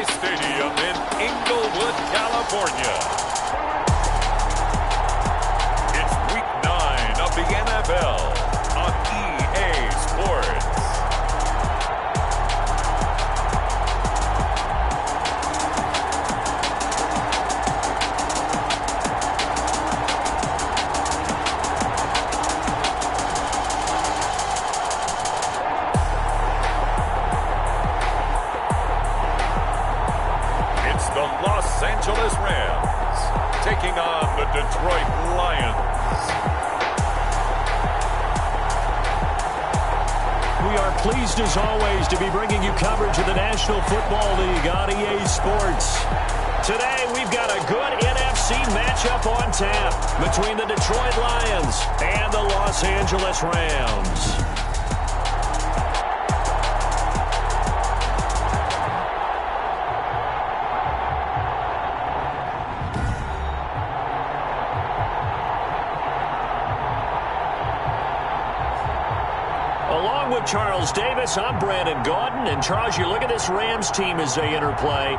Stadium in Inglewood, California. It's Week 9 of the NFL on EA Sports. The Los Angeles Rams taking on the Detroit Lions. We are pleased as always to be bringing you coverage of the National Football League on EA Sports. Today we've got a good NFC matchup on tap between the Detroit Lions and the Los Angeles Rams. Along with Charles Davis, I'm Brandon Gaudin. And Charles, you look at this Rams team as they interplay.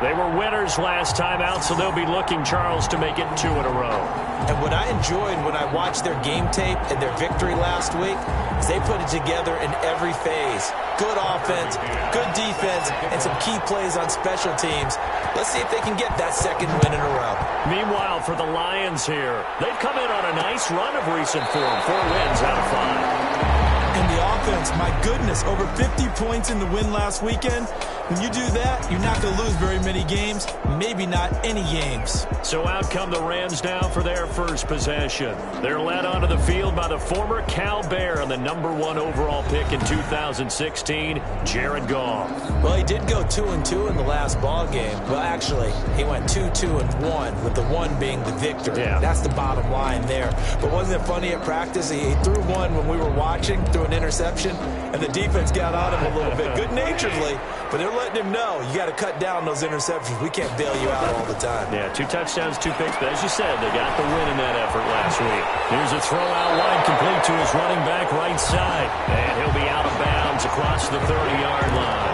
They were winners last time out, so they'll be looking, Charles, to make it 2 in a row. And what I enjoyed when I watched their game tape and their victory last week is they put it together in every phase. Good offense, good defense, and some key plays on special teams. Let's see if they can get that second win in a row. Meanwhile, for the Lions here, they've come in on a nice run of recent form. 4 wins out of 5. And the offense, my goodness, over 50 points in the win last weekend. When you do that, you're not going to lose very many games, maybe not any games. So out come the Rams now for their first possession. They're led onto the field by the former Cal Bear and the #1 overall pick in 2016, Jared Goff. Well, he did go 2-2 in the last ball game. Well, actually, he went 2-2-1, with the 1 being the victory. Yeah. That's the bottom line there. But wasn't it funny at practice? He threw one when we were watching, threw an interception, and the defense got on him a little bit, good-naturedly. But they're letting him know, you got to cut down those interceptions. We can't bail you out all the time. Yeah, 2 touchdowns, 2 picks. But as you said, they got the win in that effort last week. Here's a throw out wide, complete to his running back right side. And he'll be out of bounds across the 30-yard line.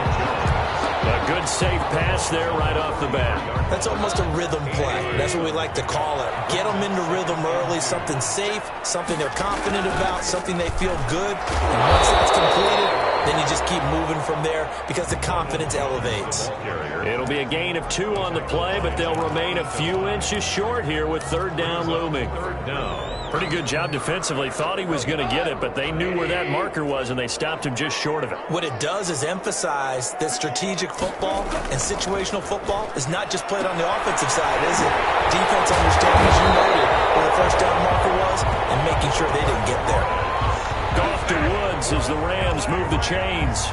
A good safe pass there right off the bat. That's almost a rhythm play. That's what we like to call it. Get them into rhythm early, something safe, something they're confident about, something they feel good. And once that's completed, then you just keep moving from there because the confidence elevates. It'll be a gain of 2 on the play, but they'll remain a few inches short here with 3rd down looming. Pretty good job defensively. Thought he was going to get it, but they knew where that marker was, and they stopped him just short of it. What it does is emphasize that strategic football and situational football is not just played on the offensive side, is it? Defense understands, as you noted, where the first down marker was and making sure they didn't get there. Goff to Woods as the Rams move the chains.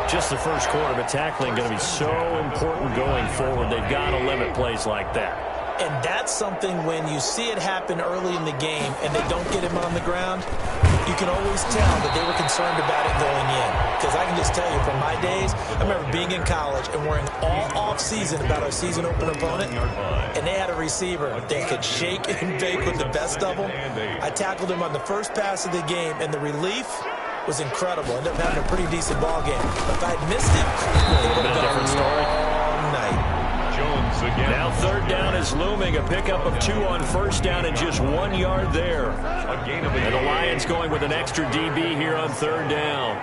Just the first quarter, but tackling going to be so important going forward. They've got to limit plays like that. And that's something when you see it happen early in the game and they don't get him on the ground, you can always tell that they were concerned about it going in. Because I can just tell you from my days, I remember being in college and worrying all off-season about our season open opponent, and they had a receiver that could shake and bake with the best of them. I tackled him on the first pass of the game, and the relief was incredible. Ended up having a pretty decent ball game. But if I had missed it, it would have been a different story all night. Now 3rd down is looming. A pickup of 2 on 1st down and just 1 yard there. And the Lions going with an extra DB here on 3rd down.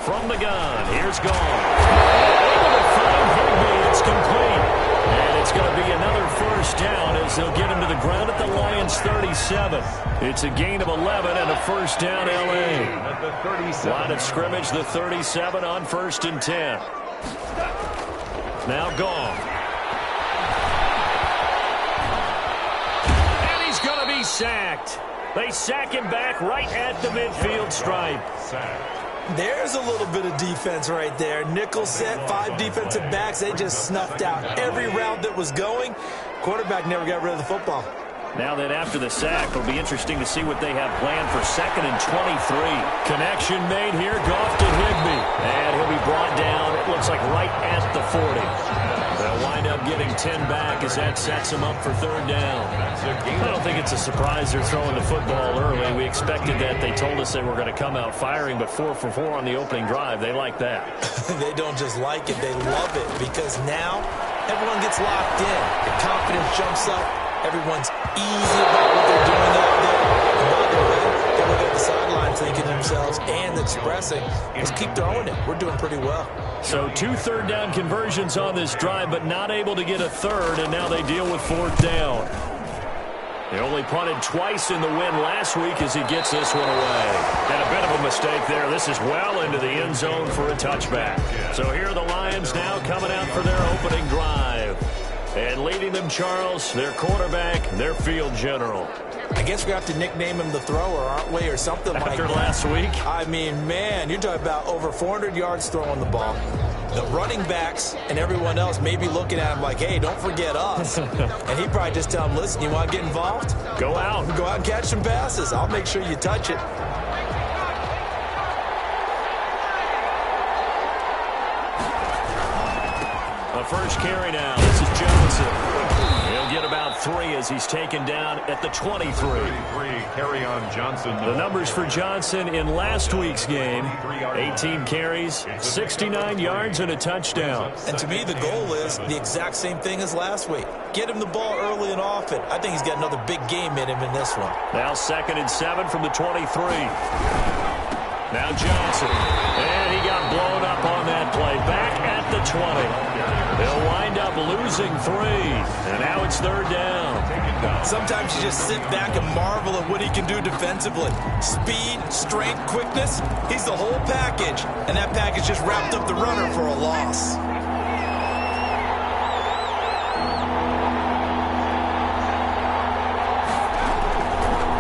From the gun, here's Goff. Able to find Higbee. It's complete. And it's going to be another 1st down as they'll get him to the ground at the Lions 37. It's a gain of 11 and a 1st down L.A. Line of scrimmage, the 37 on 1st and 10. Now Goff. And he's going to be sacked. They sack him back right at the midfield stripe. There's a little bit of defense right there. Nickel set, 5 defensive backs. They just snuffed out every route that was going. Quarterback never got rid of the football. Now that after the sack, it'll be interesting to see what they have planned for 2nd and 23. Connection made here. Goff to Higbee. And he'll be brought down, it looks like, right at the 40. They'll line wind up getting 10 back as that sets them up for third down. I don't think it's a surprise they're throwing the football early. We expected that. They told us they were going to come out firing, but 4 for 4 on the opening drive. They like that. They don't just like it, they love it, because now everyone gets locked in. The confidence jumps up. Everyone's easy about what they're doing out there. And by the way, they look at the sidelines thinking to themselves and expressing, let's keep throwing it. We're doing pretty well. So 2 third-down conversions on this drive, but not able to get a third, and now they deal with 4th down. They only punted twice in the win last week as he gets this one away. And a bit of a mistake there. This is well into the end zone for a touchback. So here are the Lions now coming out for their opening drive. And leading them, Charles, their quarterback, their field general. I guess we have to nickname him the thrower, aren't we, or something like that. After last week? I mean, man, you're talking about over 400 yards throwing the ball. The running backs and everyone else may be looking at him like, hey, don't forget us. And he'd probably just tell him, listen, you want to get involved? Go out. Go out and catch some passes. I'll make sure you touch it. A first carry now. This is Johnson. He'll get about 3 as he's taken down at the 23. Carry on Johnson. The numbers for Johnson in last week's game: 18 carries, 69 yards, and a touchdown. And to me, the goal is the exact same thing as last week. Get him the ball early and often. I think he's got another big game in him in this one. Now 2nd and 7 from the 23. Now Johnson. And he got blown up on that play. Back at the 20. They'll wind up losing 3. And now it's 3rd down. Sometimes you just sit back and marvel at what he can do defensively. Speed, strength, quickness. He's the whole package. And that package just wrapped up the runner for a loss.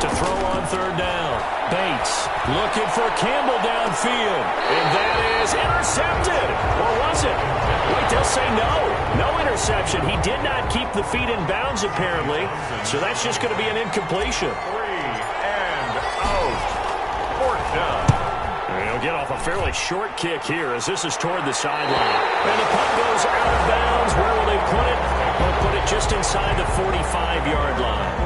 To throw on 3rd down. Bates looking for Campbell downfield. And that is intercepted. Or was it? Wait, they'll say no. No interception. He did not keep the feet in bounds, apparently. So that's just going to be an incompletion. 3 and out. 4th down. And he'll get off a fairly short kick here as this is toward the sideline. And the punt goes out of bounds. Where will they put it? They'll put it just inside the 45-yard line.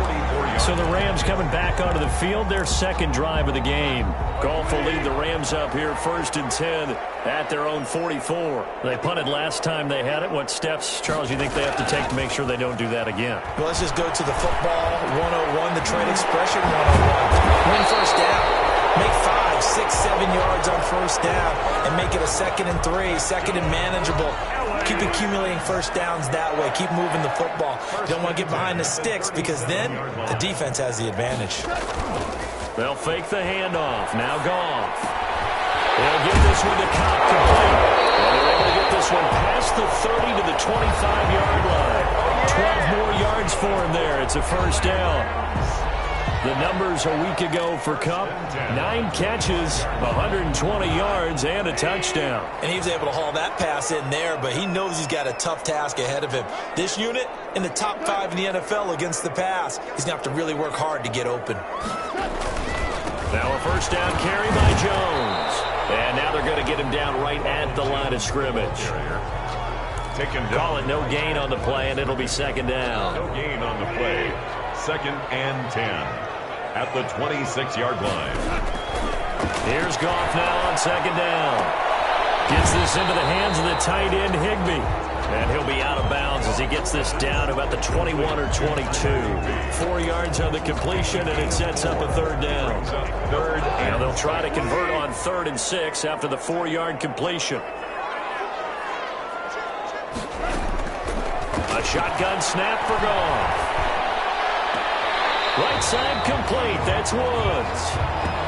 So the Rams coming back onto the field, their 2nd drive of the game. Goff will lead the Rams up here 1st and 10 at their own 44. They punted last time they had it. What steps, Charles, you think they have to take to make sure they don't do that again? Well, let's just go to the football 101, the trade expression 101. Win 1st down. Make 5, 6, 7 yards on 1st down and make it a 2nd and 3, 2nd and manageable. Keep accumulating 1st downs that way. Keep moving the football. You don't want to get behind the sticks because then the defense has the advantage. They'll fake the handoff. Now Goff. They'll give this one to Cobb complete. And they're able to get this one past the 30 to the 25-yard line. 12 more yards for him there. It's a 1st down. The numbers a week ago for Kupp: 9 catches, 120 yards, and a touchdown. And he was able to haul that pass in there, but he knows he's got a tough task ahead of him. This unit in the top 5 in the NFL against the pass. He's going to have to really work hard to get open. Now a 1st down carry by Jones. And now they're going to get him down right at the line of scrimmage. Call it no gain on the play, and it'll be 2nd down. No gain on the play. 2nd and 10 at the 26-yard line. Here's Goff now on 2nd down. Gets this into the hands of the tight end, Higbee. And he'll be out of bounds as he gets this down about the 21 or 22. 4 yards on the completion, and it sets up a 3rd down. 3rd, and they'll try to convert on 3rd and 6 after the 4-yard completion. A shotgun snap for Goff. Right side complete. That's Woods.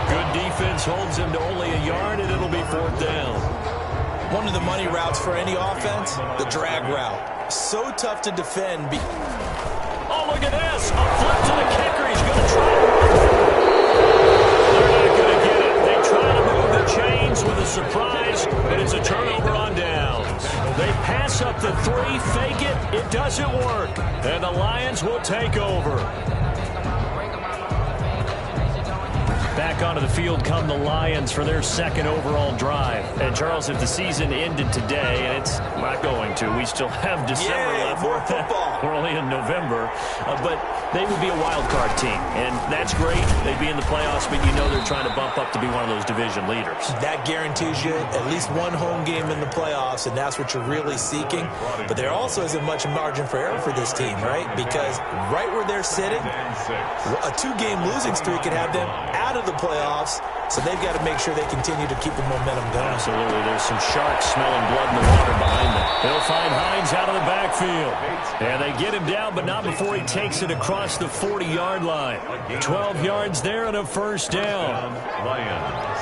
Good defense holds him to only a yard, and it'll be 4th down. One of the money routes for any offense, the drag route. So tough to defend. Oh, look at this. A flip to the kicker. He's going to try to They're not going to get it. They try to move the chains with a surprise, but it's a turnover on downs. They pass up the 3, fake it. It doesn't work. And the Lions will take over. Back onto the field come the Lions for their second overall drive. And, Charles, if the season ended today, and it's not going to, we still have December left. More football. We're only in November. But they would be a wild card team, and that's great. They'd be in the playoffs, but you know they're trying to bump up to be one of those division leaders. That guarantees you at least one home game in the playoffs, and that's what you're really seeking. But there also isn't much margin for error for this team, right? Because right where they're sitting, a 2-game losing streak could have them out of the playoffs, so they've got to make sure they continue to keep the momentum going. Absolutely. There's some sharks smelling blood in the water behind them. They'll find Hines out of the backfield. And they get him down, but not before he takes it across the 40-yard line. 12 yards there and a first down. Lions.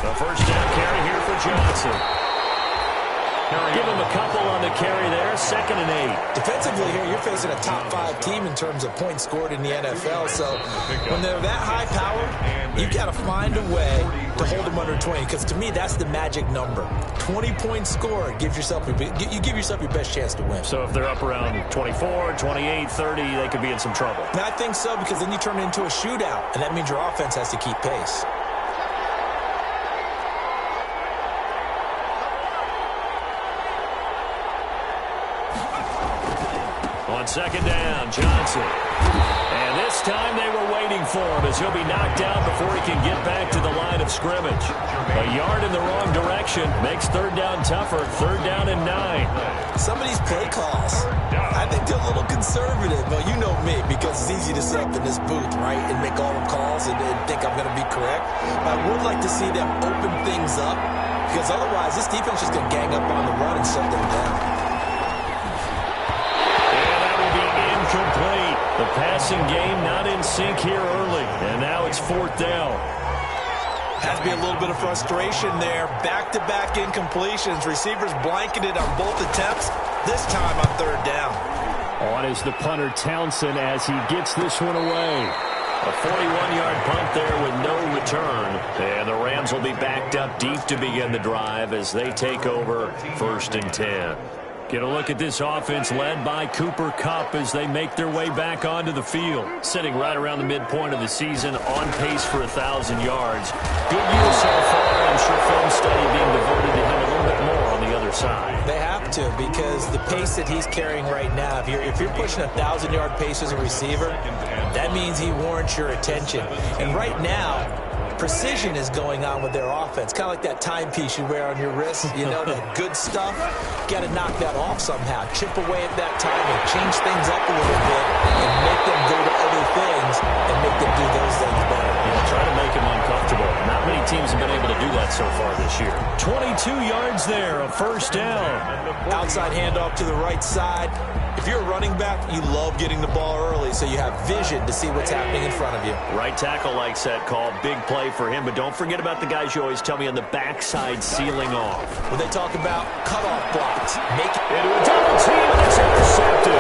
A first down carry here for Johnson. Give him a couple on the carry there. 2nd and 8. Defensively here, you're facing a top-5 team in terms of points scored in the NFL. So when they're that high power, you've got to find a way to hold them under 20. Because to me, that's the magic number. 20 points scored gives yourself you give yourself your best chance to win. So if they're up around 24, 28, 30, they could be in some trouble. And I think so, because then you turn it into a shootout, and that means your offense has to keep pace. On 2nd down, Johnson. And this time they were waiting for him as he'll be knocked down before he can get back to the line of scrimmage. A yard in the wrong direction makes 3rd down tougher. 3rd down and 9. Some of these play calls, I think they're a little conservative. Well, you know me, because it's easy to sit up in this booth, right, and make all the calls and think I'm going to be correct. But I would like to see them open things up, because otherwise this defense is just going to gang up on the run and shut them down. Complete. The passing game not in sync here early. And now it's 4th down. Has to be a little bit of frustration there. Back-to-back incompletions. Receivers blanketed on both attempts. This time on 3rd down. On is the punter Townsend as he gets this one away. A 41-yard punt there with no return. And the Rams will be backed up deep to begin the drive as they take over 1st and 10. Get a look at this offense led by Cooper Kupp as they make their way back onto the field. Sitting right around the midpoint of the season, on pace for 1,000 yards. Good year so far. I'm sure film study being devoted to him a little bit more on the other side. They have to, because the pace that he's carrying right now, if you're pushing 1,000-yard pace as a receiver, that means he warrants your attention. And right now, precision is going on with their offense. Kind of like that timepiece you wear on your wrist. You know, that good stuff. Got to knock that off somehow. Chip away at that time and change things up a little bit and make them go to other things and make them do those things better. Yeah, try to make him uncomfortable. Not many teams have been able to do that so far this year. 22 yards there, a first down. Outside handoff to the right side. If you're a running back, you love getting the ball early so you have vision to see what's happening in front of you. Right tackle likes that call. Big play for him, but don't forget about the guys you always tell me on the backside sealing off. When they talk about cutoff blocks, make it into a double team, and it's intercepted.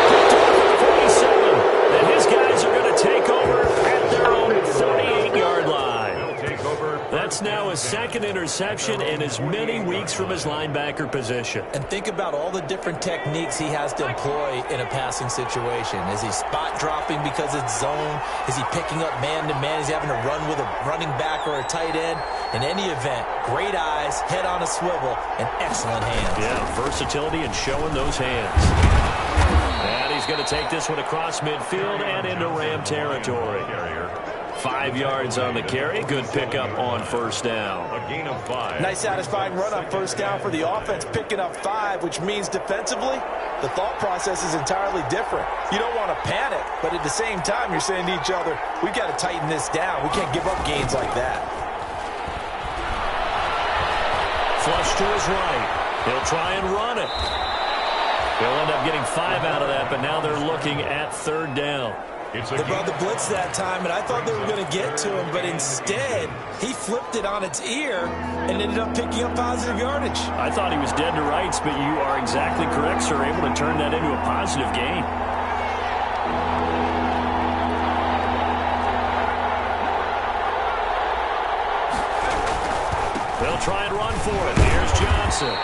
Picked off at the 47, and his guys are going to take over at their own 48-yard line. That's now a 2nd interception in as many weeks from his linebacker position. And think about all the different techniques he has to employ in a passing situation. Is he spot dropping because it's zone? Is he picking up man-to-man? Is he having to run with a running back or a tight end? In any event, great eyes, head on a swivel, and excellent hands. Yeah, versatility and showing those hands. And he's going to take this one across midfield and into Ram territory. 5 yards on the carry. Good pickup on 1st down. A gain of 5. Nice satisfying run on 1st down for the offense, picking up 5, which means defensively, the thought process is entirely different. You don't want to panic, but at the same time, you're saying to each other, we've got to tighten this down. We can't give up gains like that. Flush to his right. He'll try and run it. He'll end up getting 5 out of that, but now they're looking at 3rd down. They brought the blitz that time, and I thought they were going to get to him, but instead, he flipped it on its ear and ended up picking up positive yardage. I thought he was dead to rights, but you are exactly correct, sir, able to turn that into a positive gain. They'll try and run for it. Here's Johnson.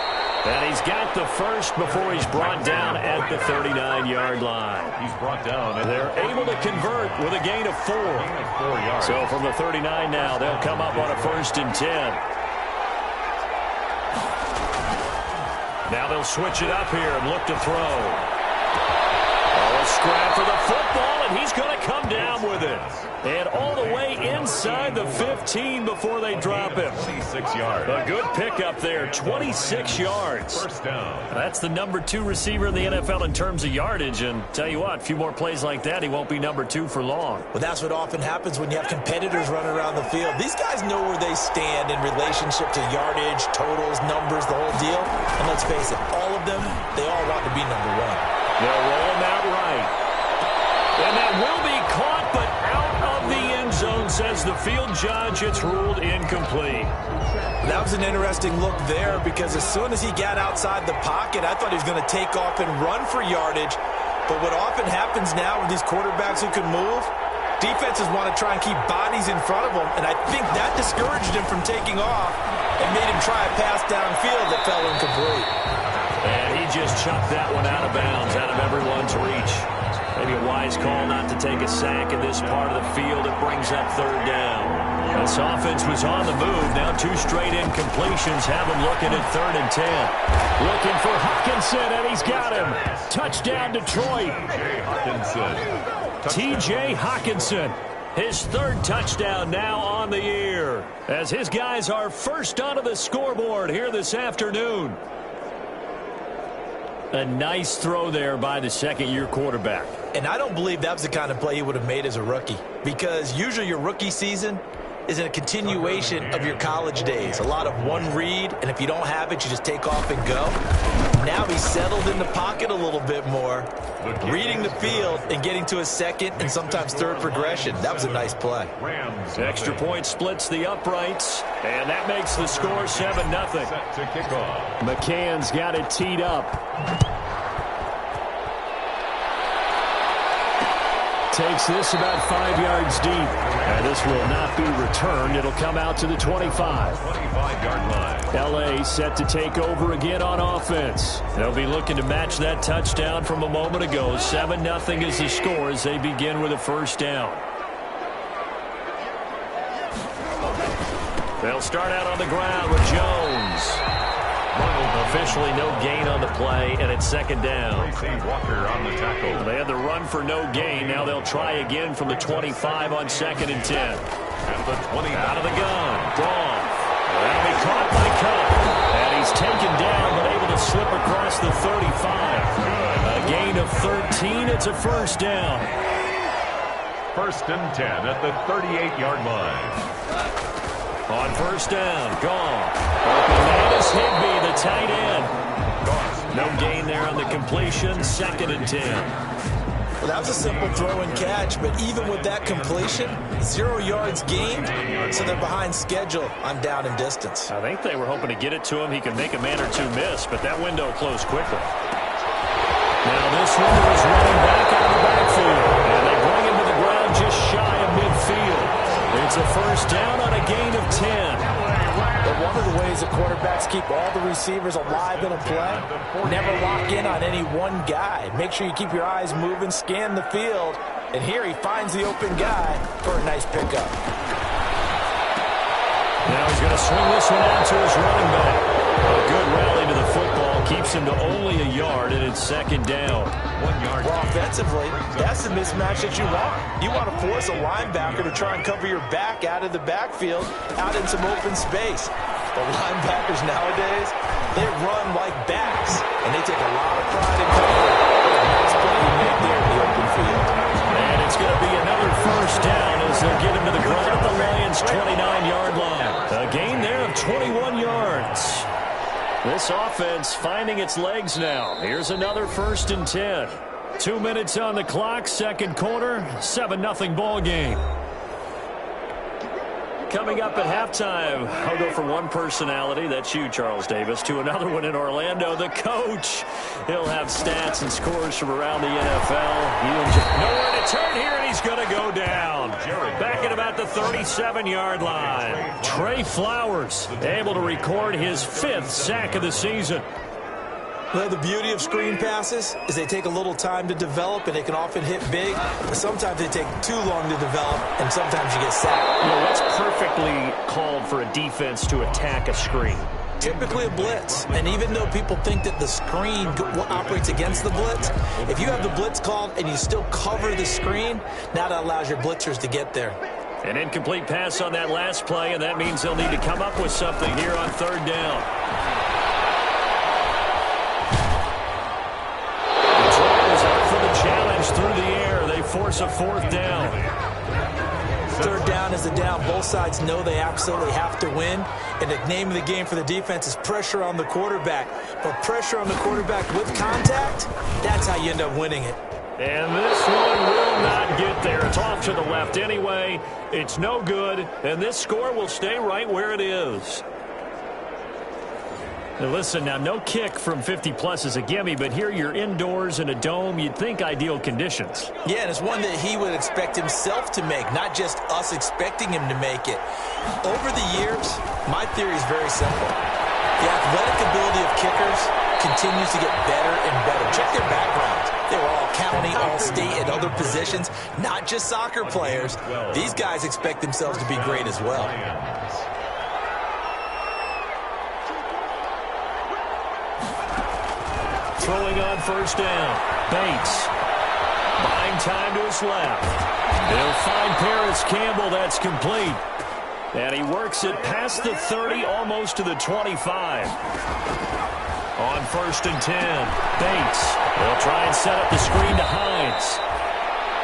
And he's got the first before he's brought down at the 39-yard line. He's brought down. And they're able to convert with a gain of 4. Yards. So from the 39 now, they'll come up on a 1st and 10. Now they'll switch it up here and look to throw. A scrap for the football, and he's going to come down with it. And all the way inside the 15 before they drop him. 26 yards. A good pickup there, 26 yards. First down. That's the number 2 receiver in the NFL in terms of yardage. And tell you what, a few more plays like that, he won't be number 2 for long. Well, that's what often happens when you have competitors running around the field. These guys know where they stand in relationship to yardage, totals, numbers, the whole deal. And let's face it, all of them, they all want to be number 1. They'll roll him out right. And that will be caught, but out of the end zone, says the field judge. It's ruled incomplete. That was an interesting look there because as soon as he got outside the pocket, I thought he was going to take off and run for yardage. But what often happens now with these quarterbacks who can move, defenses want to try and keep bodies in front of them, and I think that discouraged him from taking off and made him try a pass downfield that fell incomplete. And he just chucked that one out of bounds, out of everyone's reach. Maybe a wise call not to take a sack in this part of the field. It brings up 3rd down. This offense was on the move. Now 2 straight incompletions have him looking at 3rd and 10. Looking for Hockenson, and he's got him. Touchdown, Detroit. T.J. Hockenson. His 3rd touchdown now on the year as his guys are first onto the scoreboard here this afternoon. A nice throw there by the 2nd-year quarterback. And I don't believe that was the kind of play he would have made as a rookie, because usually your rookie season is in a continuation of your college days. A lot of one read, and if you don't have it, you just take off and go. Now he's settled in the pocket a little bit more, reading the field and getting to a 2nd and sometimes 3rd progression. That was a nice play. Extra point splits the uprights, and that makes the score 7-0. McCann's got it teed up. Takes this about 5 yards deep. And this will not be returned. It'll come out to the 25. 25-yard line. L.A. set to take over again on offense. They'll be looking to match that touchdown from a moment ago. 7-0 is the score as they begin with a 1st down. They'll start out on the ground with Jones. Officially no gain on the play, and it's 2nd down. Walker on the tackle. They had the run for no gain. Now they'll try again from the 25 on 2nd and 10. At the 20. Out of the gun. Gone. That'll be caught by Cup. And he's taken down, but able to slip across the 35. A gain of 13. It's a 1st down. 1st and 10 at the 38-yard line. On 1st down, gone. Open man is Higbee, the tight end. No gain there on the completion, 2nd and 10. Well, that was a simple throw and catch, but even with that completion, 0 yards gained, so they're behind schedule on down and distance. I think they were hoping to get it to him. He could make a man or 2 miss, but that window closed quickly. Now this window is running back out of the backfield, and they bring him to the ground just shy of midfield. It's a 1st down on a gain of 10. But one of the ways that quarterbacks keep all the receivers alive in a play, never lock in on any one guy. Make sure you keep your eyes moving, scan the field, and here he finds the open guy for a nice pickup. Now he's going to swing this one out to his running back. A good rally to the football keeps him to only a yard, and it's 2nd down. 1 yard. Well, offensively, that's the mismatch that you want. You want to force a linebacker to try and cover your back out of the backfield, out in some open space. But linebackers nowadays, they run like backs, and they take a lot of pride in covering. Nice play you made there in the open field. And it's going to be another 1st down as they'll get him to the ground at the Lions' 29-yard line. A gain there of 21 yards. This offense finding its legs now. Here's another 1st and 10. 2 minutes on the clock, 2nd quarter, 7-0 ball game. Coming up at halftime, I'll go from one personality, that's you, Charles Davis, to another one in Orlando, the coach. He'll have stats and scores from around the NFL. Nowhere to turn here, and he's going to go down. Back at about the 37-yard line. Trey Flowers able to record his 5th sack of the season. Well, the beauty of screen passes is they take a little time to develop, and they can often hit big. But sometimes they take too long to develop, and sometimes you get sacked. You know, what's perfectly called for a defense to attack a screen? Typically a blitz. And even though people think that the screen operates against the blitz, if you have the blitz called and you still cover the screen, now that allows your blitzers to get there. An incomplete pass on that last play, and that means they'll need to come up with something here on third down. The Chargers up for the challenge through the air. They force a fourth down. Third down is a down. Both sides know they absolutely have to win. And the name of the game for the defense is pressure on the quarterback. But pressure on the quarterback with contact, that's how you end up winning it. And this one will not get there. It's off to the left anyway. It's no good. And this score will stay right where it is. Now listen, now no kick from 50-plus is a gimme, but here you're indoors in a dome. You'd think ideal conditions. Yeah, and it's one that he would expect himself to make, not just us expecting him to make it. Over the years, my theory is very simple. The athletic ability of kickers continues to get better and better. Check their backgrounds. They were all county, all state, and other positions, not just soccer players. These guys expect themselves to be great as well. Throwing on first down. Bates. Buying time to his left. They'll find Paris Campbell. That's complete. And he works it past the 30, almost to the 25. On first and 10. Bates. They'll try and set up the screen to Hines.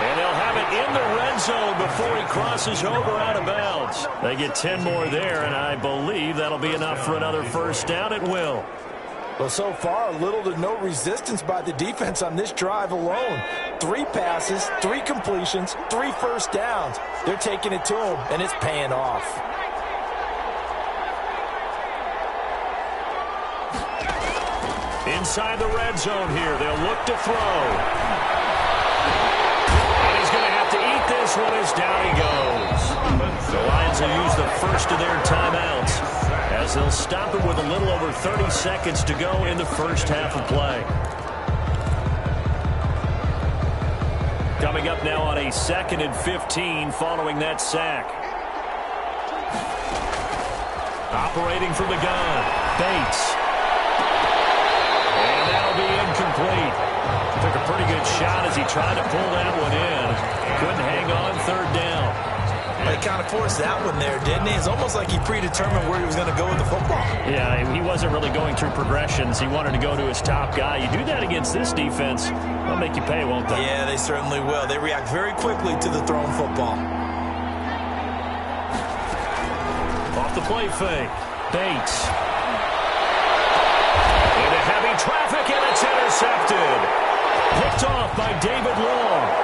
And they'll have it in the red zone before he crosses over out of bounds. They get 10 more there, and I believe that'll be enough for another first down. It will. Well, so far, little to no resistance by the defense on this drive alone. 3 passes, 3 completions, 3 first downs. They're taking it to him, and it's paying off. Inside the red zone here, they'll look to throw. And he's going to have to eat this one as down he goes. The Lions will use the first of their timeouts, as they'll stop it with a little over 30 seconds to go in the first half of play. Coming up now on a 2nd and 15 following that sack. Operating from the gun, Bates. And that'll be incomplete. Took a pretty good shot as he tried to pull that one in. Couldn't hang on third down. He kind of forced that one there, didn't he? It's almost like he predetermined where he was going to go with the football. Yeah, he wasn't really going through progressions. He wanted to go to his top guy. You do that against this defense, they'll make you pay, won't they? Yeah, they certainly will. They react very quickly to the thrown football. Off the play fake. Bates. Into heavy traffic, and it's intercepted. Picked off by David Long.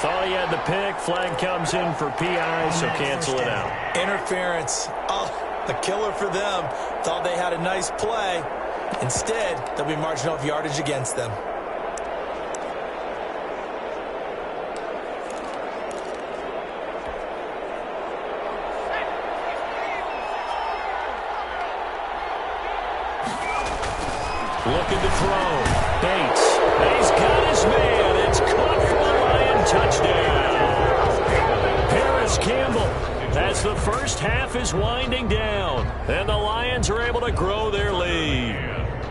Thought he had the pick. Flag comes in for PI, so cancel it out. Interference. Oh, a killer for them. Thought they had a nice play. Instead, they'll be marching off yardage against them. Looking to throw. Bates. He's got his man. It's caught for the Lion touchdown. Paris Campbell, as the first half is winding down, and the Lions are able to grow their lead.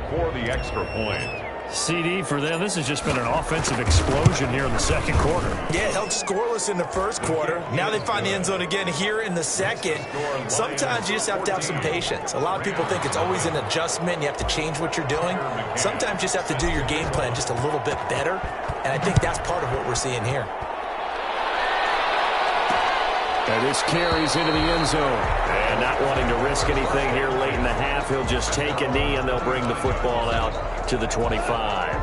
For the extra point. CD for them. This has just been an offensive explosion here in the second quarter. Yeah, held scoreless in the first quarter. Now they find the end zone again here in the second. Sometimes you just have to have some patience. A lot of people think it's always an adjustment. You have to change what you're doing. Sometimes you just have to do your game plan just a little bit better. And I think that's part of what we're seeing here. And this carries into the end zone. And not wanting to risk anything here late in the half, he'll just take a knee and they'll bring the football out to the 25.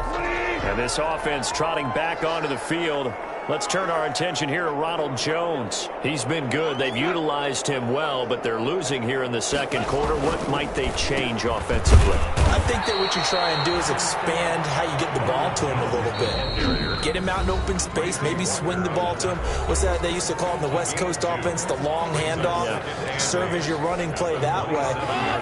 And this offense trotting back onto the field Let's turn our attention here to Ronald Jones. He's been good. They've utilized him well, but they're losing here in the second quarter. What might they change offensively? I think that what you try and do is expand how you get the ball to him a little bit. Get him out in open space, maybe swing the ball to him. What's that they used to call in the West Coast offense, the long handoff? Yeah. Serve as your running play that way,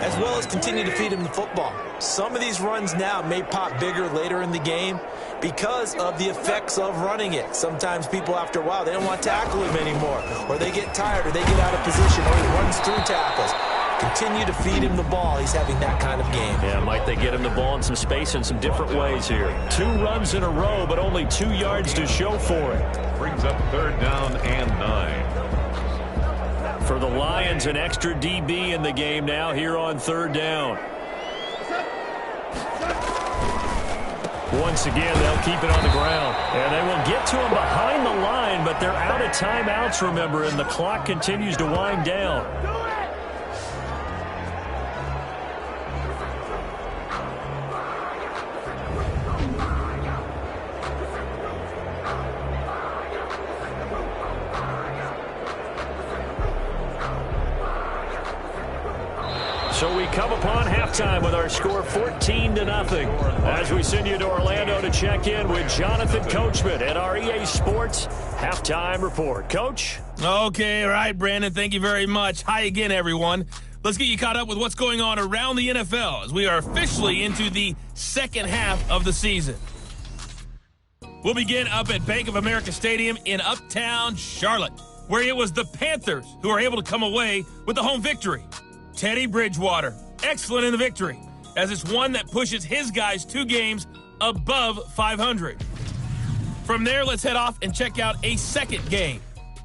as well as continue to feed him the football. Some of these runs now may pop bigger later in the game because of the effects of running it. Sometimes people, after a while, they don't want to tackle him anymore, or they get tired, or they get out of position, or he runs through tackles. Continue to feed him the ball. He's having that kind of game. Yeah, might they get him the ball in some space in some different ways here. 2 runs in a row, but only 2 yards to show for it. Brings up 3rd down and 9. For the Lions, an extra DB in the game now here on 3rd down. Once again, they'll keep it on the ground. And they will get to him behind the line, but they're out of timeouts, remember, and the clock continues to wind down. So we come upon halftime with our score 14-0 as we send you to Orlando to check in with Jonathan Coachman at our EA Sports Halftime Report. Coach? Okay, all right, Brandon, thank you very much. Hi again, everyone. Let's get you caught up with what's going on around the NFL as we are officially into the second half of the season. We'll begin up at Bank of America Stadium in Uptown Charlotte, where it was the Panthers who were able to come away with the home victory. Teddy Bridgewater, excellent in the victory, as it's one that pushes his guys 2 games above 500. From there, let's head off and check out a second game.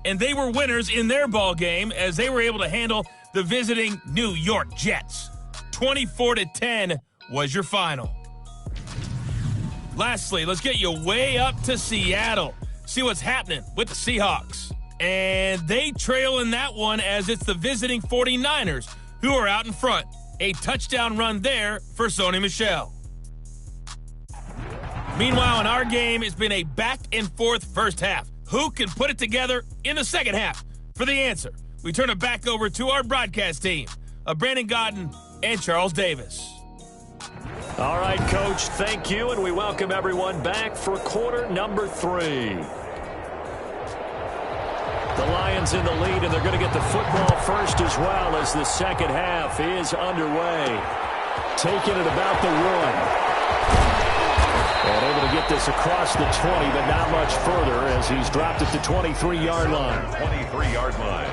And they were winners in their ball game as they were able to handle the visiting New York Jets. 24-10 was your final. Lastly, let's get you way up to Seattle. See what's happening with the Seahawks. And they trail in that one as it's the visiting 49ers who are out in front. A touchdown run there for Sony Michel. Meanwhile, in our game, it's been a back-and-forth first half. Who can put it together in the second half? For the answer, we turn it back over to our broadcast team of Brandon Godden and Charles Davis. All right, Coach, thank you, and we welcome everyone back for quarter number 3. The Lions in the lead, and they're going to get the football first as well as the second half is underway. Taking it about the 1. And able to get this across the 20, but not much further as he's dropped at the 23-yard line. 23-yard line.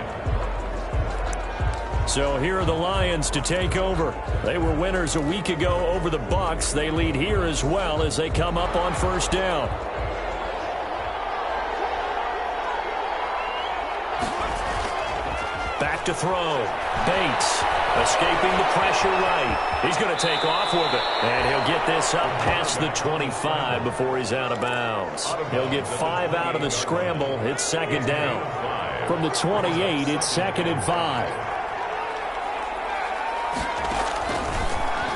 So here are the Lions to take over. They were winners a week ago over the Bucs. They lead here as well as they come up on first down. Back to throw. Bates escaping the pressure right. He's going to take off with it. And he'll get this up past the 25 before he's out of bounds. He'll get 5 out of the scramble. It's second down. From the 28, it's 2nd and 5.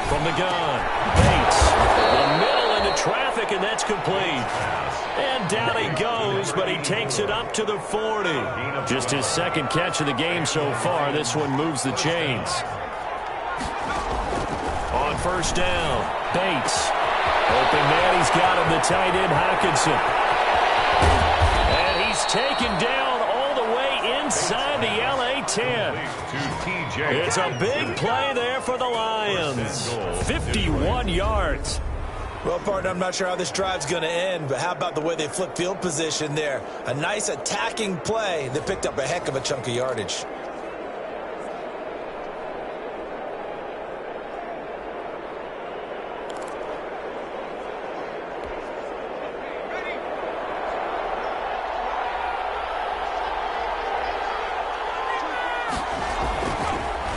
From the gun, Bates. The middle into traffic, and that's complete. And down he goes, but he takes it up to the 40. Just his second catch of the game so far. This one moves the chains. On first down, Bates. Open man, he's got him, the tight end, Hockenson. And he's taken down all the way inside the LA 10. It's a big play there for the Lions. 51 yards. Well, partner, I'm not sure how this drive's going to end, but how about the way they flip field position there? A nice attacking play that picked up a heck of a chunk of yardage.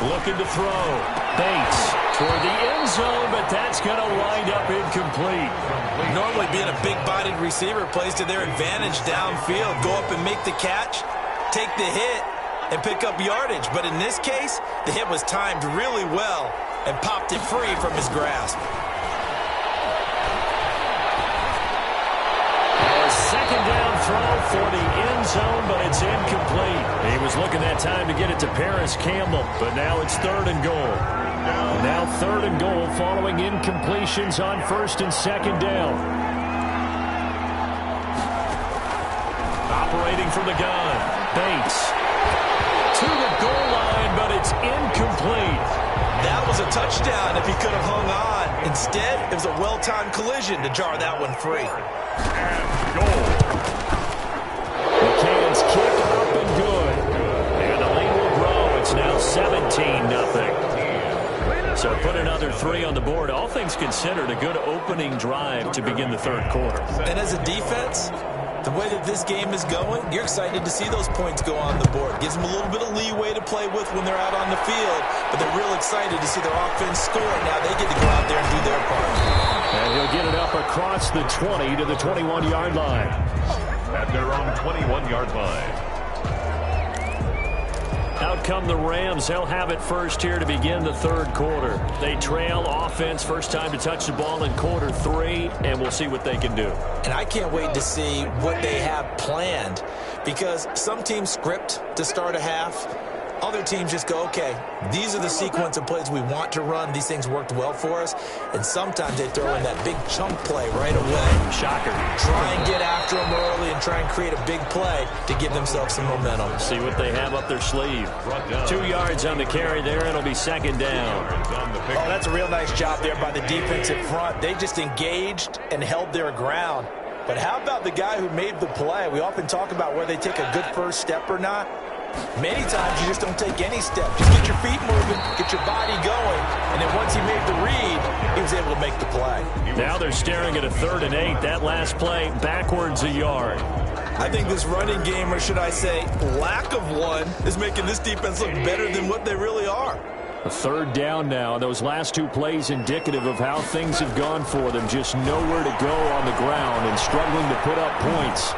Looking to throw. Bates toward the end zone, but that's going to wind up incomplete. Normally being a big-bodied receiver plays to their advantage downfield. Go up and make the catch, take the hit, and pick up yardage. But in this case, the hit was timed really well and popped it free from his grasp. second down throw for the end zone, but it's incomplete. He was looking that time to get it to Paris Campbell, but now it's third and goal. Now third and goal following incompletions on first and second down. Operating from the gun, Bates to the goal line, but it's incomplete. That was a touchdown if he could have hung on. Instead, it was a well-timed collision to jar that one free. And goal. McCann's kick up and good. And the lead will grow. It's now 17-0. So put another 3 on the board. All things considered, a good opening drive to begin the third quarter. And as a defense, the way that this game is going, you're excited to see those points go on the board. Gives them a little bit of leeway to play with when they're out on the field, but they're real excited to see their offense score. Now they get to go out there and do their part. And he'll get it up across the 20 to the 21-yard line. At their own 21-yard line. Out come the Rams. They'll have it first here to begin the third quarter. They trail offense, first time to touch the ball in quarter 3, and we'll see what they can do. And I can't wait to see what they have planned, because some teams script to start a half. Other teams just go, okay, these are the sequence of plays we want to run. These things worked well for us. And sometimes they throw in that big chunk play right away. Shocker. Try and get after them early and try and create a big play to give themselves some momentum. See what they have up their sleeve. 2 yards on the carry there. It'll be second down. Oh, that's a real nice job there by the defensive front. They just engaged and held their ground. But how about the guy who made the play? We often talk about whether they take a good first step or not. Many times you just don't take any step. Just get your feet moving, get your body going, and then once he made the read, he was able to make the play. Now they're staring at a 3rd and 8. That last play backwards a yard. I think this running game, or should I say lack of one, is making this defense look better than what they really are. A 3rd down now. Those last 2 plays indicative of how things have gone for them. Just nowhere to go on the ground and struggling to put up points.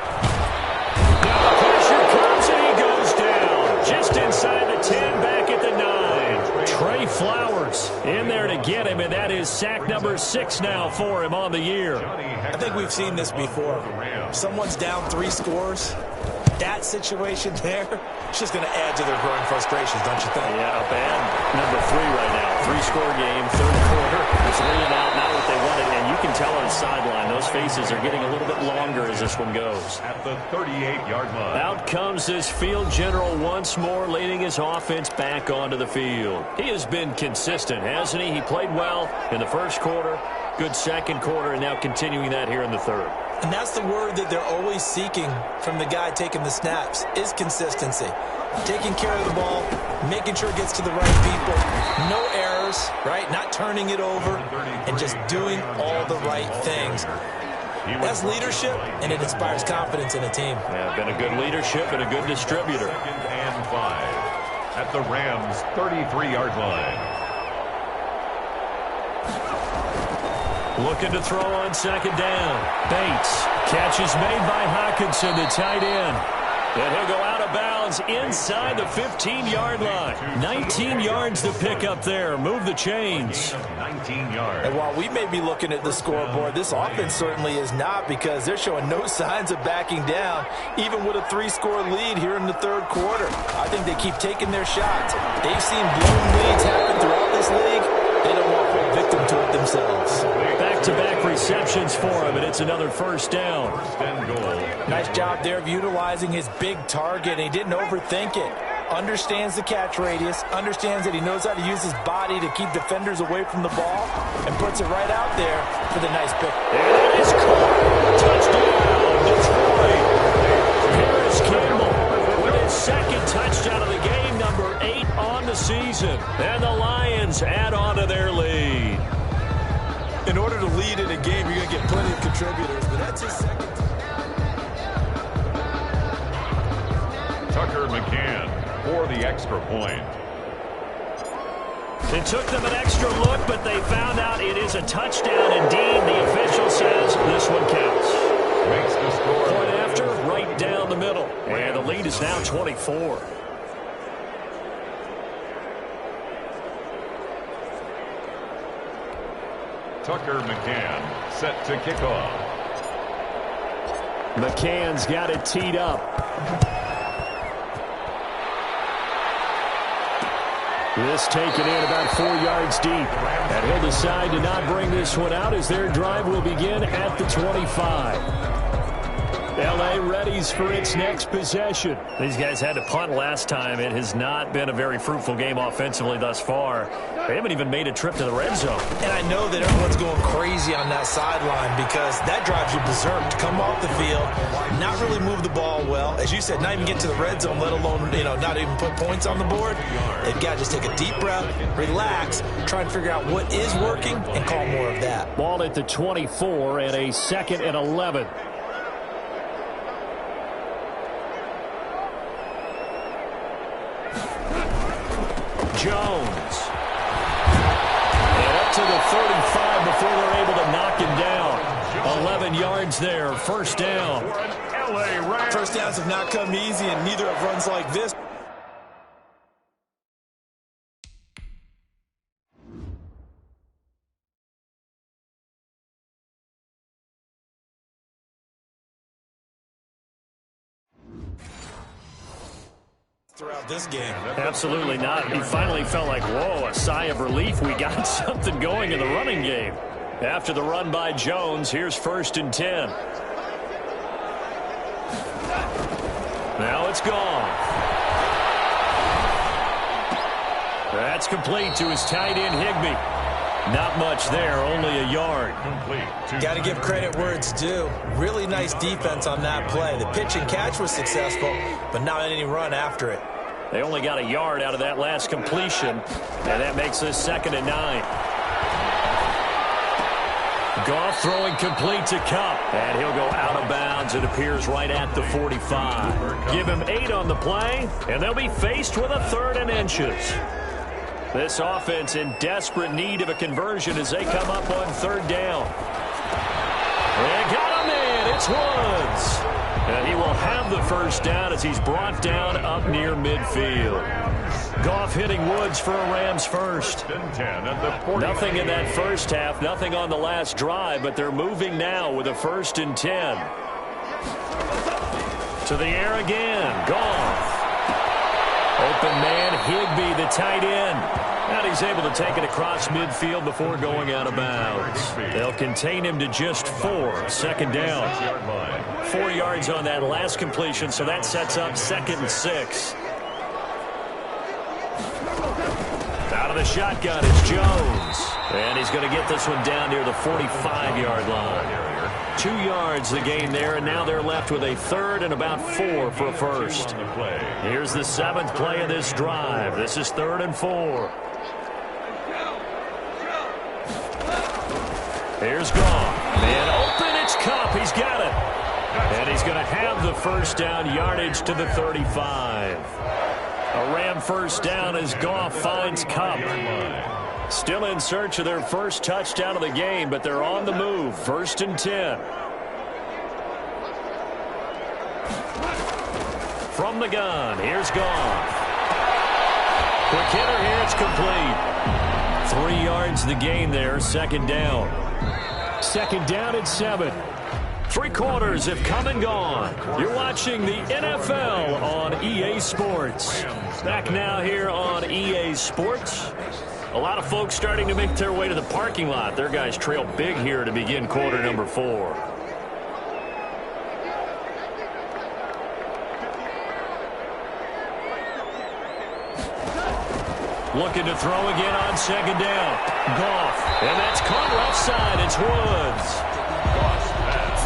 Now the pressure comes and he goes down. Just inside the 10, back at the 9. Trey Flowers in there to get him, and that is sack number 6 now for him on the year. I think we've seen this before. Someone's down 3 scores. That situation there, it's just going to add to their growing frustrations, don't you think? Yeah, a bad number 3 right now. 3-score game, third quarter. It's leaning out, not what they wanted, and you can tell on the sideline, those faces are getting a little bit longer as this one goes. At the 38-yard line. Out comes this field general once more, leading his offense back onto the field. He has been consistent, hasn't he? He played well in the first quarter, good second quarter, and now continuing that here in the third. And that's the word that they're always seeking from the guy taking the snaps, is consistency. Taking care of the ball, making sure it gets to the right people, no errors, right? Not turning it over, and just doing all the right things. That's leadership, and it inspires confidence in a team. Yeah, been a good leadership and a good distributor. 2nd and 5 at the Rams' 33-yard line. Looking to throw on second down. Bates. Catch is made by Hockenson, the tight end. And he'll go out of bounds inside the 15-yard line. 19 yards to pick up there. Move the chains. 19 yards. And while we may be looking at the scoreboard, this offense certainly is not, because they're showing no signs of backing down, even with a 3-score lead here in the third quarter. I think they keep taking their shots. They've seen blown leads happen throughout this league. They don't want to fall victim to it themselves. Back-to-back receptions for him, and it's another first down. 1st and goal. Nice job there of utilizing his big target. He didn't overthink it. Understands the catch radius, understands that he knows how to use his body to keep defenders away from the ball, and puts it right out there for the nice pick. And it is caught. Touchdown, Detroit. Paris Campbell with his 2nd touchdown of the game, number 8 on the season. And the Lions add on to their lead. In order to lead in a game, you're going to get plenty of contributors, but that's his 2nd. Tucker McCann for the extra point. It took them an extra look, but they found out it is a touchdown indeed. The official says this one counts. Makes the score. Point after, right down the middle. And the lead is now 24. Tucker McCann set to kick off. McCann's got it teed up. This taken in about 4 yards deep. And he'll decide to not bring this one out as their drive will begin at the 25. L.A. readies for its next possession. These guys had to punt last time. It has not been a very fruitful game offensively thus far. They haven't even made a trip to the red zone. And I know that everyone's going crazy on that sideline because that drives you berserk to come off the field, not really move the ball well. As you said, not even get to the red zone, let alone, not even put points on the board. They've got to just take a deep breath, relax, try and figure out what is working, and call more of that. Ball at the 24 and a 2nd and 11. Jones. And up to the 35 before they're able to knock him down. 11 yards there, first down. First downs have not come easy, and neither have runs like this. Throughout this game. Absolutely not. He finally felt like, whoa, a sigh of relief. We got something going in the running game. After the run by Jones, here's 1st and 10. Now it's gone. That's complete to his tight end, Higbee. Not much there, only a yard. Got to give credit where it's due. Really nice defense on that play. The pitch and catch was successful, but not any run after it. They only got a yard out of that last completion, and that makes this 2nd and 9. Goff throwing complete to Kupp, and he'll go out of bounds. It appears right at the 45. Give him 8 on the play, and they'll be faced with a 3rd and inches. This offense in desperate need of a conversion as they come up on 3rd down. They got him in. It's Woods. And he will have the first down as he's brought down up near midfield. Goff hitting Woods for a Rams first. Nothing in that first half, nothing on the last drive, but they're moving now with a 1st and 10. To the air again. Goff. Open man, Higbee, the tight end. And he's able to take it across midfield before going out of bounds. They'll contain him to just 4. 2nd down. 4 yards on that last completion, so that sets up 2nd and 6. Out of the shotgun is Jones. And he's going to get this one down near the 45-yard line. 2 yards the gain there, and now they're left with a 3rd and about 4 for a first. Here's the 7th play of this drive. This is 3rd and 4. Here's Goff. And open, it's Kupp. He's got it. And he's going to have the first down, yardage to the 35. A Ram first down as Goff finds Kupp. Still in search of their first touchdown of the game, but they're on the move. 1st and 10. From the gun, here's Goff. Quick hitter here, it's complete. 3 yards the gain there, 2nd down. 2nd down and 7. 3 quarters have come and gone. You're watching the NFL on EA Sports. Back now here on EA Sports. A lot of folks starting to make their way to the parking lot. Their guys trail big here to begin quarter number 4. Looking to throw again on 2nd down. Goff. And that's caught left side. It's Woods.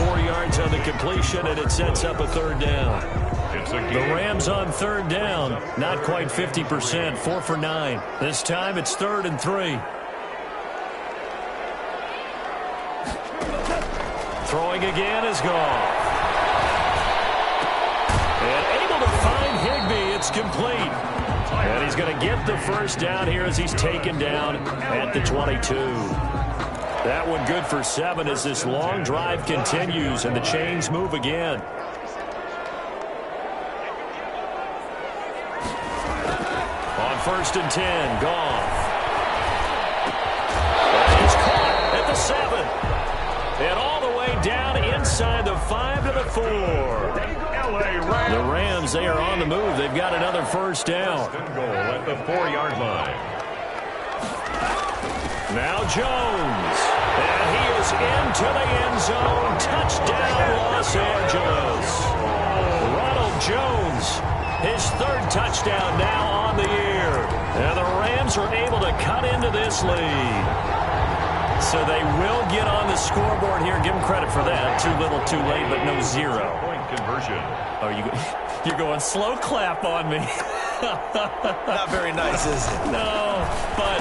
4 yards on the completion, and it sets up a 3rd down. The Rams on 3rd down. Not quite 50%. 4 for 9. This time it's 3rd and 3. Throwing again is Goff. And able to find Higbee. It's complete. And he's going to get the first down here as he's taken down at the 22. That one good for 7 as this long drive continues and the chains move again. On 1st and 10, Goff. And he's caught at the 7. And all the way down inside the 5 to the 4. The Rams, they are on the move. They've got another first down. Goal at the 4-yard line. Now Jones. And he is into the end zone. Touchdown, Los Angeles. Ronald Jones, his third touchdown now on the year. And the Rams are able to cut into this lead. So they will get on the scoreboard here. Give them credit for that. Too little, too late, but no zero. Point conversion. Oh, you're going slow clap on me. Not very nice, is it? No, but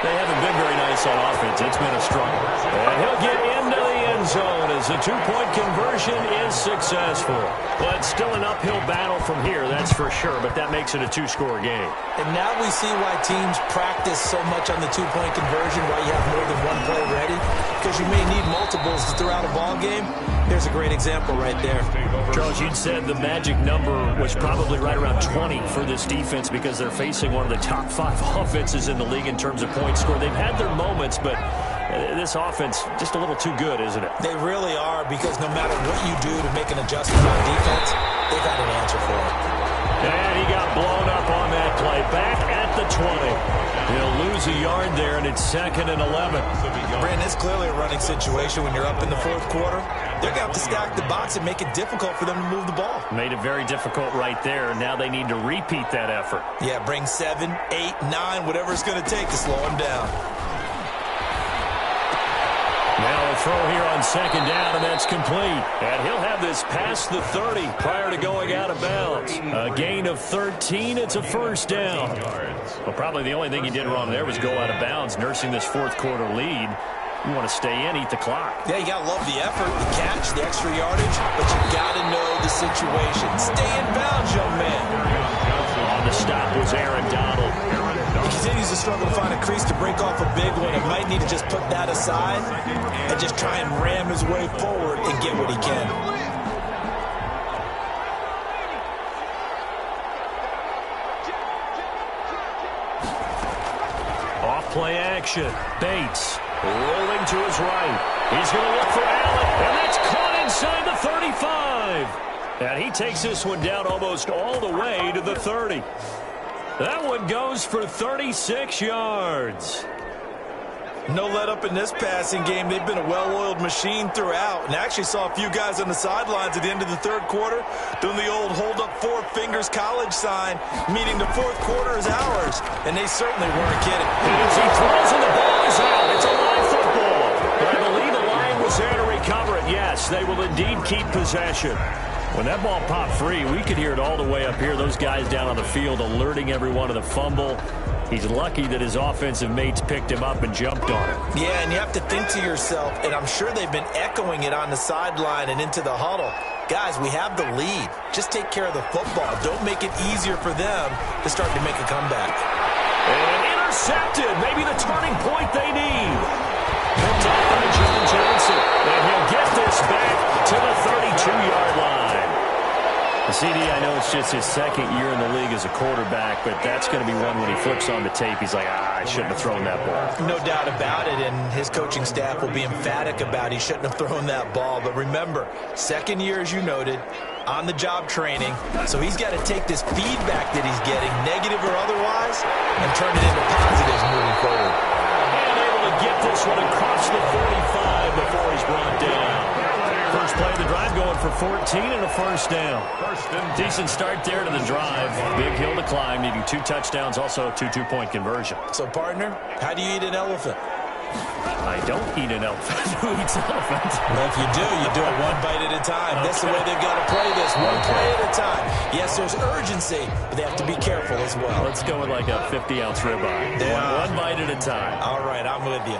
they haven't been very nice on offense. It's been a struggle. And he'll get into the end zone as the two-point conversion is successful. But still an uphill battle from here, that's for sure, but that makes it a two-score game. And now we see why teams practice so much on the two-point conversion, why you have more than one play ready, because you may need multiples to throw out a ball game. There's a great example right there. Charles, you'd said the magic number was probably right around 20 for this defense because they're facing one of the top 5 offenses in the league in terms of points scored. They've had their moments, but this offense just a little too good, isn't it? They really are, because no matter what you do to make an adjustment on defense, they've got an answer for it. And he got blown up on that play. Back at the 20. He'll lose a yard there, and it's 2nd and 11. Brandon, it's clearly a running situation when you're up in the fourth quarter. They're going to have to stack the box and make it difficult for them to move the ball. Made it very difficult right there. Now they need to repeat that effort. Yeah, bring 7, 8, 9, whatever it's going to take to slow them down. Now a throw here on 2nd down, and that's complete. And he'll have this past the 30 prior to going out of bounds. A gain of 13. It's a first down. Well, probably the only thing he did wrong there was go out of bounds, nursing this fourth quarter lead. You want to stay in, eat the clock. Yeah, you got to love the effort, the catch, the extra yardage, but you got to know the situation. Stay in bounds, young man. On the stop was Aaron Donald. He continues to struggle to find a crease to break off a big one. He might need to just put that aside and just try and ram his way forward and get what he can. Off play action. Bates rolling to his right. He's going to look for Allen, and that's caught inside the 35. And he takes this one down almost all the way to the 30. That one goes for 36 yards. No let up in this passing game. They've been a well-oiled machine throughout. And I actually saw a few guys on the sidelines at the end of the third quarter doing the old hold up 4 fingers college sign, meaning the fourth quarter is ours. And they certainly weren't kidding. And as he throws and the ball is out, it's a live football. But I believe the line was there to recover it. Yes, they will indeed keep possession. When that ball popped free, we could hear it all the way up here. Those guys down on the field alerting everyone of the fumble. He's lucky that his offensive mates picked him up and jumped on it. Yeah, and you have to think to yourself, and I'm sure they've been echoing it on the sideline and into the huddle. Guys, we have the lead. Just take care of the football. Don't make it easier for them to start to make a comeback. And intercepted. Maybe the turning point they need. Picked up by John Johnson. And he'll get this back to the 32-yard line. CD, I know it's just his second year in the league as a quarterback, but that's going to be one when he flips on the tape. He's like, I shouldn't have thrown that ball. No doubt about it, and his coaching staff will be emphatic about he shouldn't have thrown that ball. But remember, second year, as you noted, on-the-job training, so he's got to take this feedback that he's getting, negative or otherwise, and turn it into positives moving forward. And able to get this one across the 45 before he's brought down. First play of the drive going for 14 and a first down. Decent start there to the drive. Big hill to climb, needing 2 touchdowns, also a 2 two-point conversion. So, partner, how do you eat an elephant? I don't eat an elephant. Who eats an elephant? Well, if you do it one bite at a time. That's the way they've got to play this, one play at a time. Yes, there's urgency, but they have to be careful as well. Let's go with like a 50-ounce ribeye. One bite at a time. All right, I'm with you.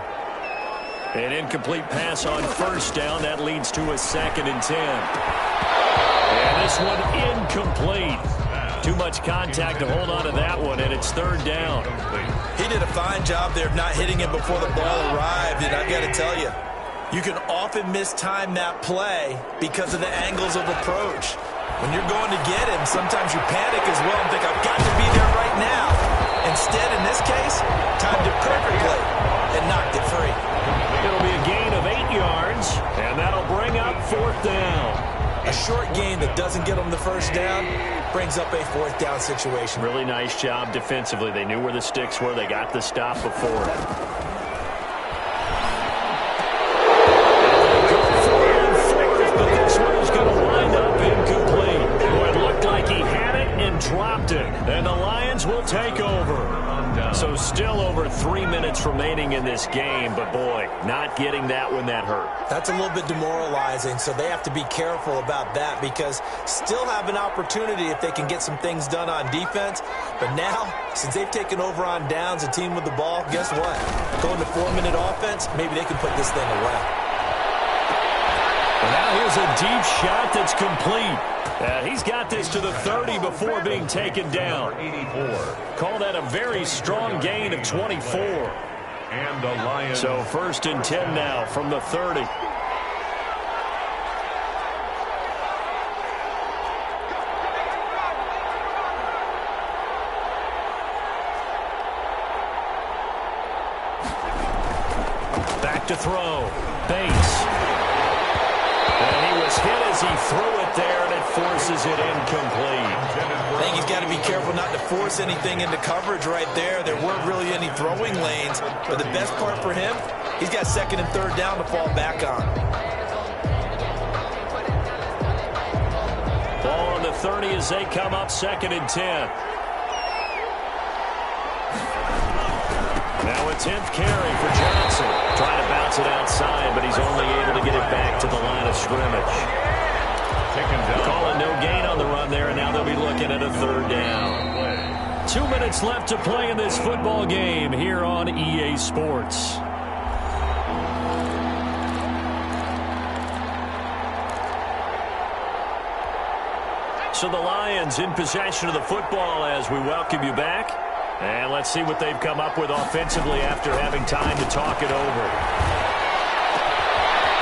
An incomplete pass on first down. That leads to a 2nd and 10. And this one incomplete. Too much contact to hold on to that one, and it's 3rd down. He did a fine job there of not hitting him before the ball arrived, and I've got to tell you, you can often mistime that play because of the angles of approach. When you're going to get him, sometimes you panic as well and think, I've got to be there right now. Instead, in this case, timed it perfectly and knocked it free. It'll be a gain of 8 yards, and that'll bring up 4th down. A short gain that doesn't get them the first down brings up a fourth down situation. Really nice job defensively. They knew where the sticks were. They got the stop before it. But this one is going to wind up incomplete. Boy, it looked like he had it and dropped it. And the Lions will take over. So still over 3 minutes remaining in this game, but boy, not getting that when that hurt. That's a little bit demoralizing, so they have to be careful about that because still have an opportunity if they can get some things done on defense. But now, since they've taken over on downs, a team with the ball, guess what? Going to 4-minute offense, maybe they can put this thing away. And now here's a deep shot that's complete. He's got this to the 30 before being taken down. 84. Call that a very strong gain of 24. And the Lions. So 1st and 10 now from the 30. Back to throw. Bates. And he was hit as he threw it there, and it forces it incomplete. I think he's got to be careful not to force anything into coverage right there. There weren't really any throwing lanes, but the best part for him, he's got 2nd and 3rd down to fall back on. Ball on the 30 as they come up 2nd and 10. Now a 10th carry for Johnson. Trying to bounce it outside, but he's only able to get it back to the line of scrimmage. Calling no gain on the run there, and now they'll be looking at a 3rd down. 2 minutes left to play in this football game here on EA Sports. So the Lions in possession of the football as we welcome you back. And let's see what they've come up with offensively after having time to talk it over.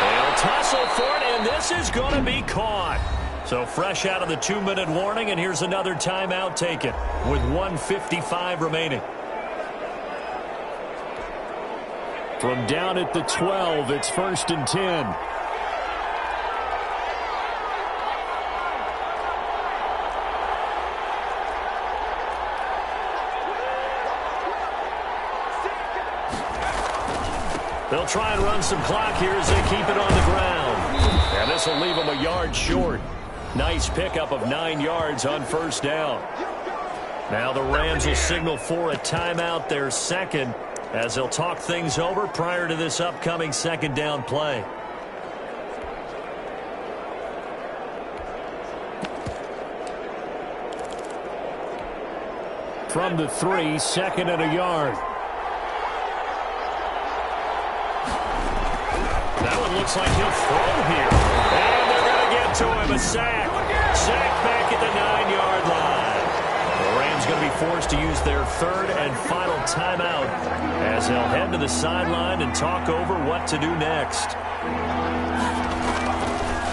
They'll tussle for it, and this is going to be caught. So fresh out of the 2-minute warning, and here's another timeout taken with 1:55 remaining. From down at the 12, it's 1st and 10. They'll try and run some clock here as they keep it on the ground. And this will leave them a yard short. Nice pickup of 9 yards on 1st down. Now the Rams will signal for a timeout, their 2nd, as they'll talk things over prior to this upcoming 2nd down play. From the 3, 2nd and a yard. That one looks like he'll throw here. And they're going to get to him. A sack. Sack back at the 9-yard line. The Rams going to be forced to use their 3rd and final timeout as they'll head to the sideline and talk over what to do next.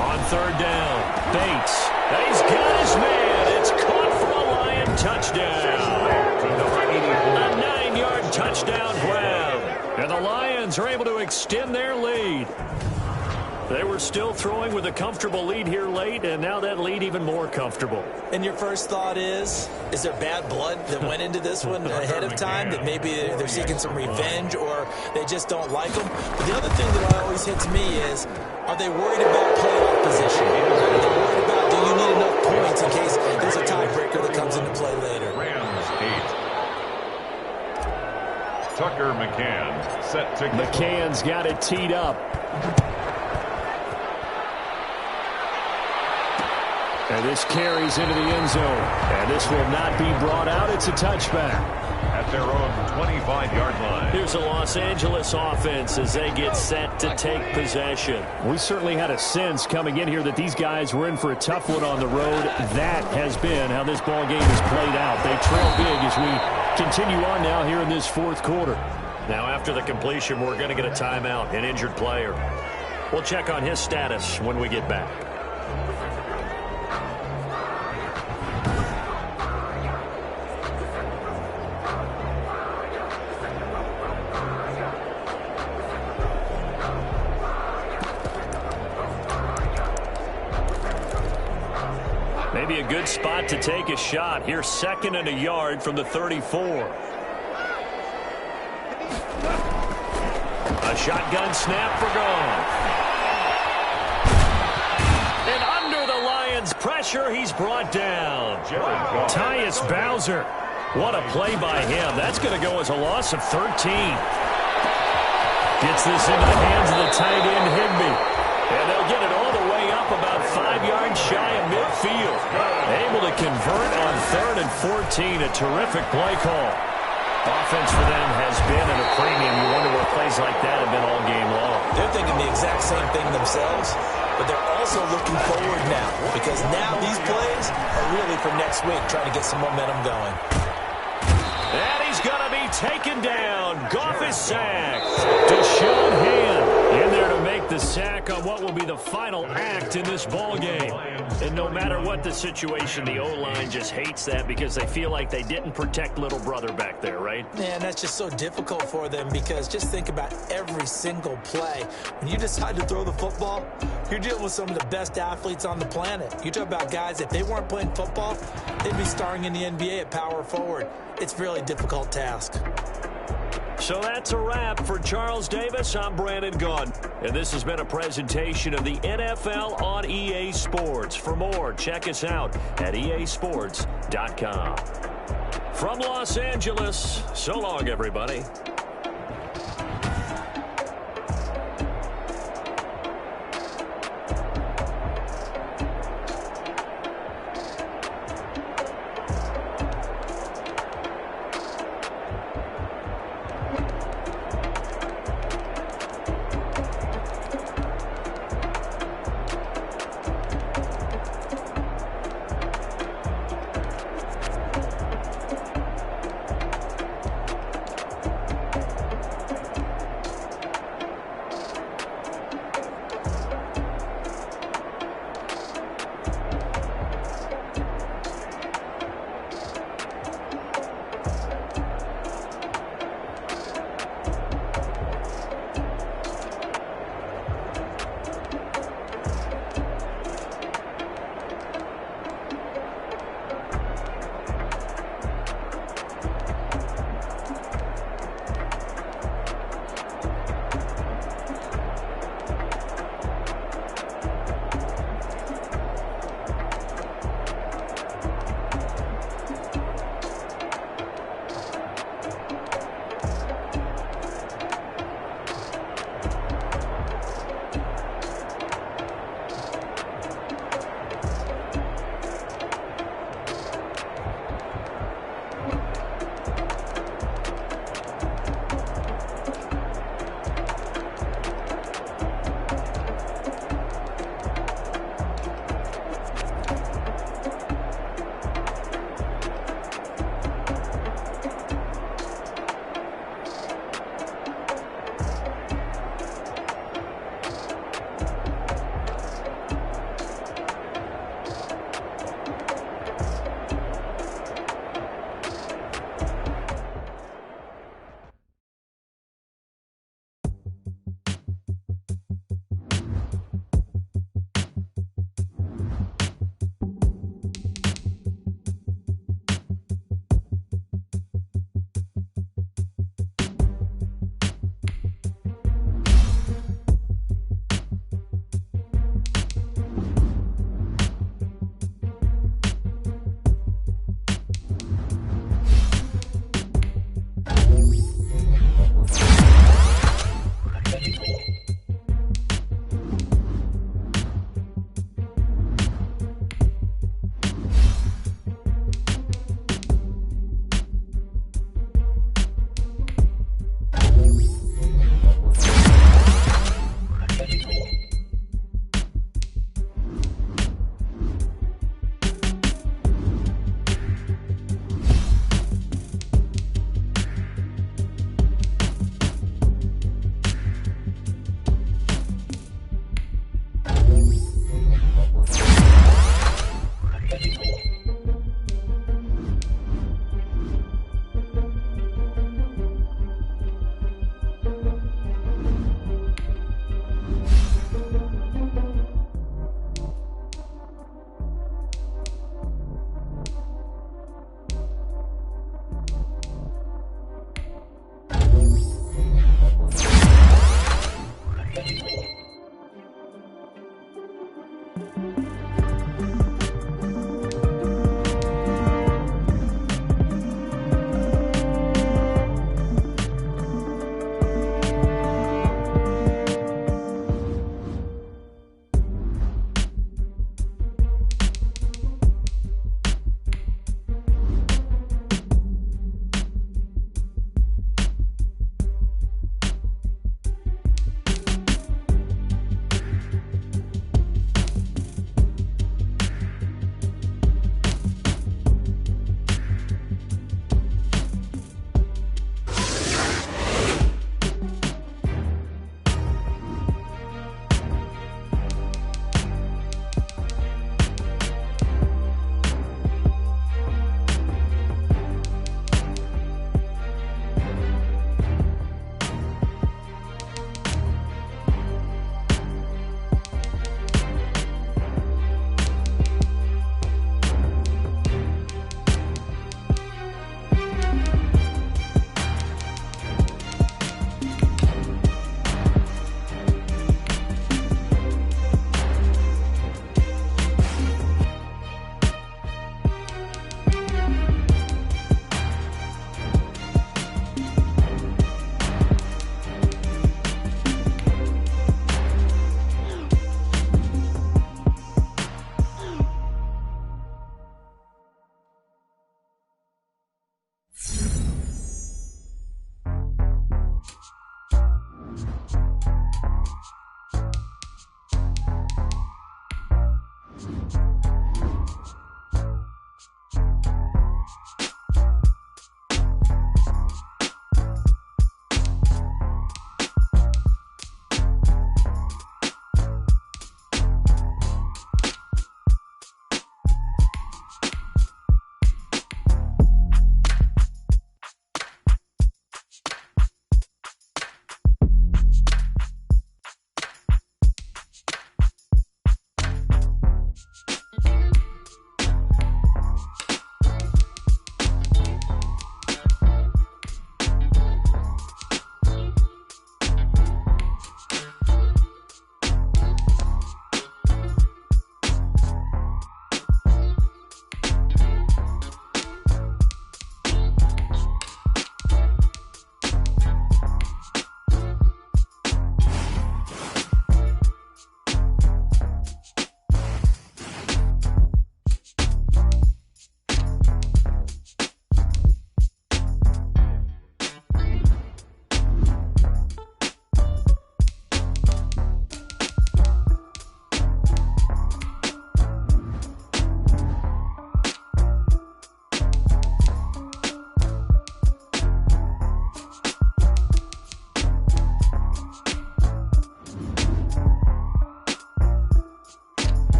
On 3rd down, Bates. He's got his man. It's caught for a Lion touchdown. A 9-yard touchdown grab. And the Lions are able to extend their lead. They were still throwing with a comfortable lead here late, and now that lead even more comfortable. And your first thought is there bad blood that went into this one ahead of time, that maybe they're seeking some revenge or they just don't like them? But the other thing that always hits me is, are they worried about playoff position? Are they worried about, do you need enough points in case there's a tiebreaker that comes into play later? Rams 8. Tucker McCann set to... McCann's got it teed up. And this carries into the end zone. And this will not be brought out. It's a touchback. At their own 25-yard line. Here's the Los Angeles offense as they get set to take possession. We certainly had a sense coming in here that these guys were in for a tough one on the road. That has been how this ball game has played out. They trail big as we continue on now here in this 4th quarter. Now after the completion, we're going to get a timeout, an injured player. We'll check on his status when we get back. Maybe a good spot to take a shot. Here's 2nd and a yard from the 34. A shotgun snap for Goff. And under the Lions' pressure, he's brought down. Tyus Bowser. What a play by him. That's going to go as a loss of 13. Gets this into the hands of the tight end, Higbee. And they'll get it all the way up about 5 yards shy of midfield. Able to convert on 3rd and 14. A terrific play call. Offense for them has been at a premium. You wonder where plays like that have been all game long. They're thinking the exact same thing themselves, but they're also looking forward now, because now these plays are really for next week, trying to get some momentum going. And he's going to be taken down. Goff is sacked. Deshaun Hand in there to make the sack on what will be the final act in this ball game. And no matter what the situation, the O-line just hates that because they feel like they didn't protect little brother back there, right? Man, that's just so difficult for them, because just think about every single play. When you decide to throw the football, you're dealing with some of the best athletes on the planet. You talk about guys, if they weren't playing football, they'd be starring in the NBA at power forward. It's a really difficult task. So that's a wrap for Charles Davis. I'm Brandon Gaudin, and this has been a presentation of the NFL on EA Sports. For more, check us out at easports.com. From Los Angeles, so long, everybody.